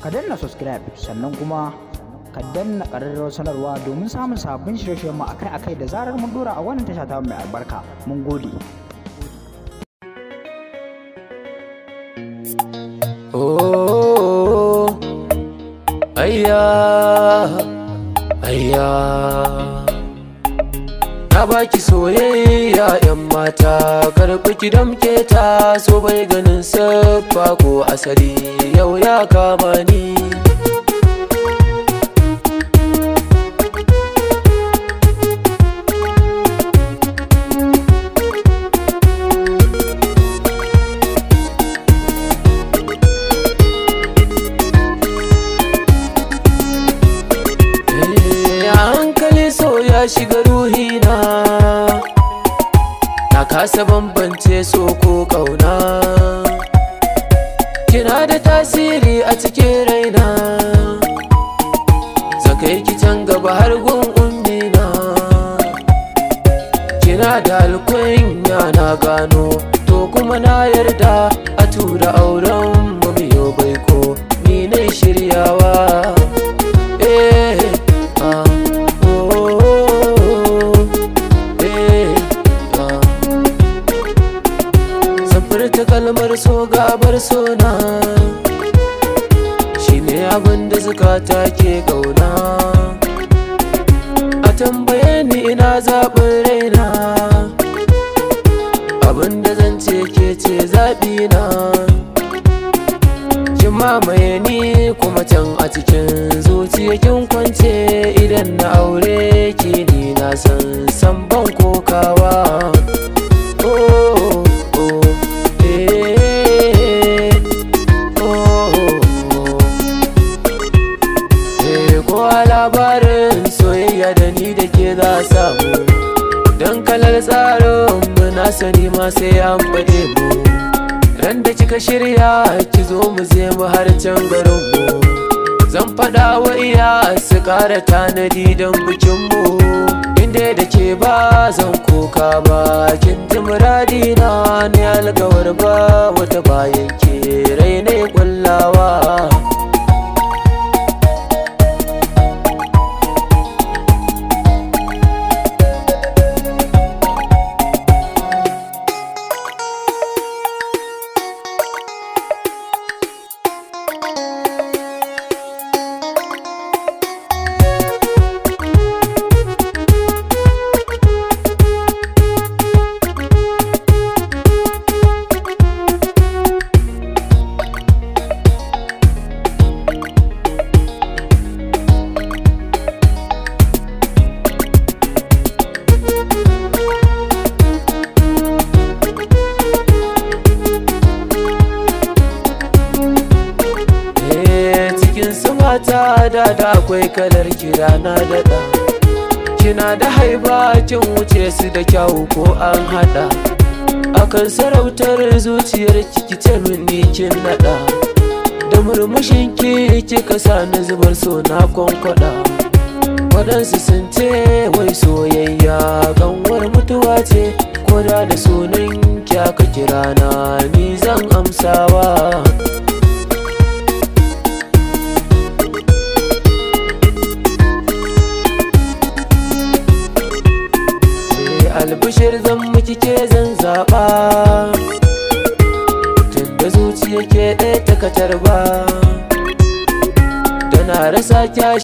ka danna subscribe sannan kuma ka danna ƙararrawar sanarwa domin samun sabbin shirye-shiryen mu akai-akai da zarar mun dora a wannan tasha ta mai albarka. Mun gode. Oh, ayya, ayya. Na baki soyayya 'yan mata, karɓi ki damke ta, so bai ganin siffa ko asali, yau ya kama ni. Ya shiga ruhina, na kasa bambance so ko kauna. Kina da tasiri a cikin raina, zakai ki can gaba har gun ummina. Kina da alkunya na gano, to kuma na yarda a tura auren mu biyo baiko, ni ne shiryawa. Ta kalmar so gabar sona, shine abin da zukata ke kauna. A tambaye ni ina zaɓin raina, abin da zan ce ke ce zaɓina. Kin mamaye ni kuma can a cikin zuciya kin kwance, idan na aure ki ni na san ban kokawa. Labarin soyayya da ni da ke za samu, don kalar tsarin mu na sani ma sai an faɗe mu. Ran da kika shirya ki zo mu je mu har can garin mu, zan faɗa wa iya su ƙara tanadi don bikin mu. Inda da ke ba zan koka ba, kin ji muradina ne alkawar ba wata bayan ke rai ne kullawa. Ta da akwai kalar kira na daɗa, kina da haiba kin wuce su da kyawu ko an haɗa. Akan sarautar zuciyar ki ce mini kin naɗa, da murmushin ki kika sa na zubar so na kwankwada. Waɗansu sun ce wai soyayya ganwar mutuwa ce, ko da sunan ki aka kira na ni zan amsawa. Albishir zan miki ke zan zaɓa, tunda zuciya ke ɗaya ta katar ba, da na rasa kyashi.